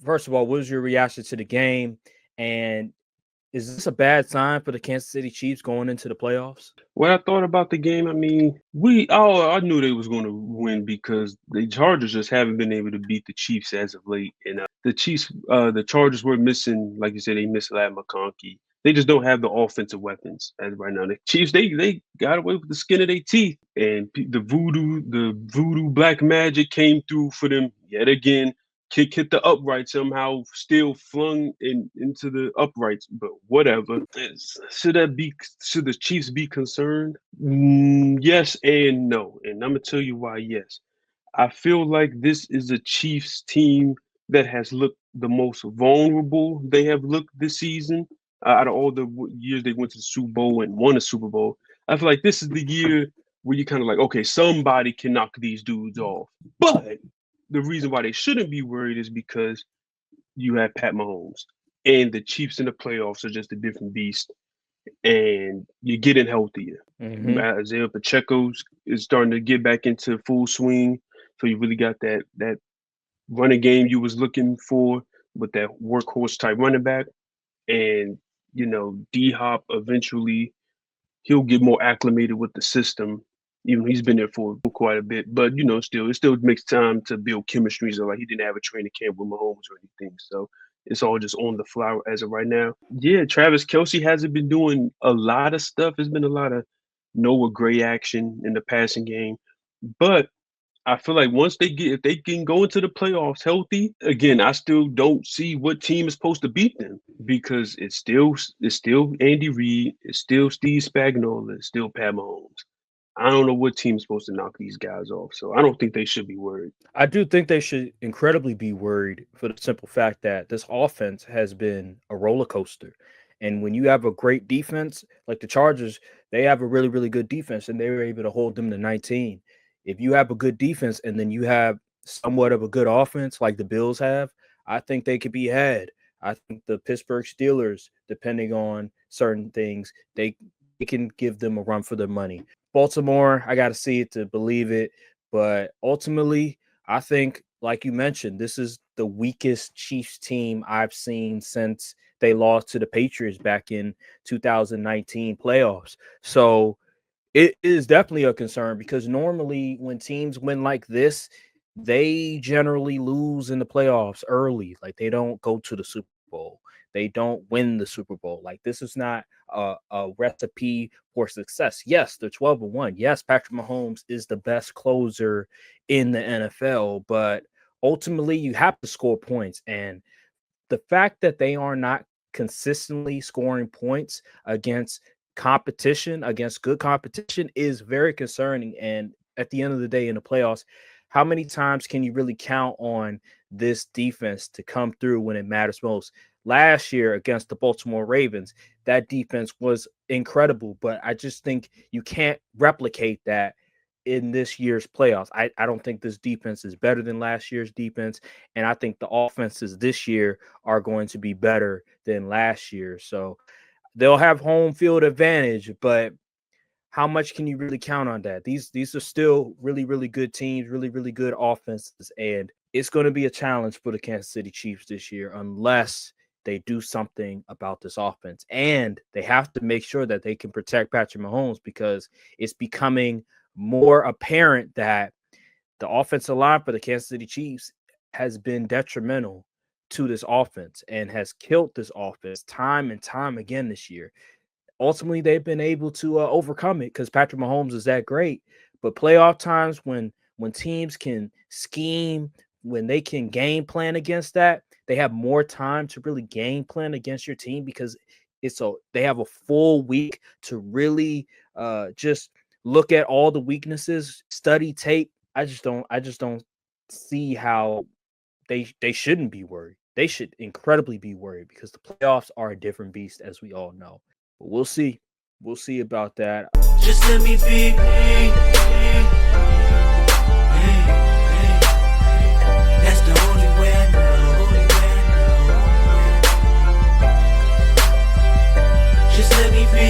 first of all, what was your reaction to the game? And is this a bad sign for the Kansas City Chiefs going into the playoffs? What I thought about the game, I mean, I knew they was going to win because the Chargers just haven't been able to beat the Chiefs as of late. And the Chargers were missing, like you said, they missed Lad McConkey. They just don't have the offensive weapons as right now. The Chiefs, they got away with the skin of their teeth, and the voodoo black magic came through for them yet again. Kick hit the upright somehow, still flung into the uprights, but whatever. Should the Chiefs be concerned? Yes and no, and I'm gonna tell you why. Yes, I feel like this is a Chiefs team that has looked the most vulnerable they have looked this season. Out of all the years they went to the Super Bowl and won a Super Bowl, I feel like this is the year where you kind of like, okay, somebody can knock these dudes off. But the reason why they shouldn't be worried is because you have Pat Mahomes, and the Chiefs in the playoffs are just a different beast, and you're getting healthier. Isaiah Pacheco is starting to get back into full swing, so you really got that running game you was looking for with that workhorse type running back. And D-Hop eventually he'll get more acclimated with the system. Even he's been there for quite a bit, but it still makes time to build chemistry. So like he didn't have a training camp with Mahomes or anything, so it's all just on the fly as of right now. Yeah, Travis Kelce hasn't been doing a lot of stuff. There's been a lot of Noah Gray action in the passing game, but I feel like if they can go into the playoffs healthy, again, I still don't see what team is supposed to beat them because it's still Andy Reid, it's still Steve Spagnuolo, it's still Pat Mahomes. I don't know what team is supposed to knock these guys off, so I don't think they should be worried. I do think they should incredibly be worried for the simple fact that this offense has been a roller coaster. And when you have a great defense, like the Chargers, they have a really, really good defense, and they were able to hold them to 19. If you have a good defense and then you have somewhat of a good offense like the Bills have, I think they could be had. I think the Pittsburgh Steelers, depending on certain things, they can give them a run for their money. Baltimore, I got to see it to believe it. But ultimately, I think, like you mentioned, this is the weakest Chiefs team I've seen since they lost to the Patriots back in 2019 playoffs. So it is definitely a concern because normally when teams win like this, they generally lose in the playoffs early. Like they don't go to the Super Bowl. They don't win the Super Bowl. Like this is not a recipe for success. Yes, they're 12-1. Yes, Patrick Mahomes is the best closer in the NFL, but ultimately you have to score points. And the fact that they are not consistently scoring points against competition, against good competition, is very concerning. And at the end of the day, in the playoffs, how many times can you really count on this defense to come through when it matters most? Last year against the Baltimore Ravens, that defense was incredible, but I just think you can't replicate that in this year's playoffs. I don't think this defense is better than last year's defense, and I think the offenses this year are going to be better than last year. So they'll have home field advantage, but how much can you really count on that? These are still really, really good teams, really, really good offenses, and it's going to be a challenge for the Kansas City Chiefs this year unless they do something about this offense. And they have to make sure that they can protect Patrick Mahomes because it's becoming more apparent that the offensive line for the Kansas City Chiefs has been detrimental to this offense and has killed this offense time and time again this year. Ultimately, they've been able to overcome it because Patrick Mahomes is that great. But playoff times when teams can scheme, when they can game plan against that, they have more time to really game plan against your team because they have a full week to really just look at all the weaknesses, study tape. I just don't see how they shouldn't be worried. They should incredibly be worried because the playoffs are a different beast, as we all know. But we'll see. We'll see about that. Just let me be me. That's the only way I know. Just let me be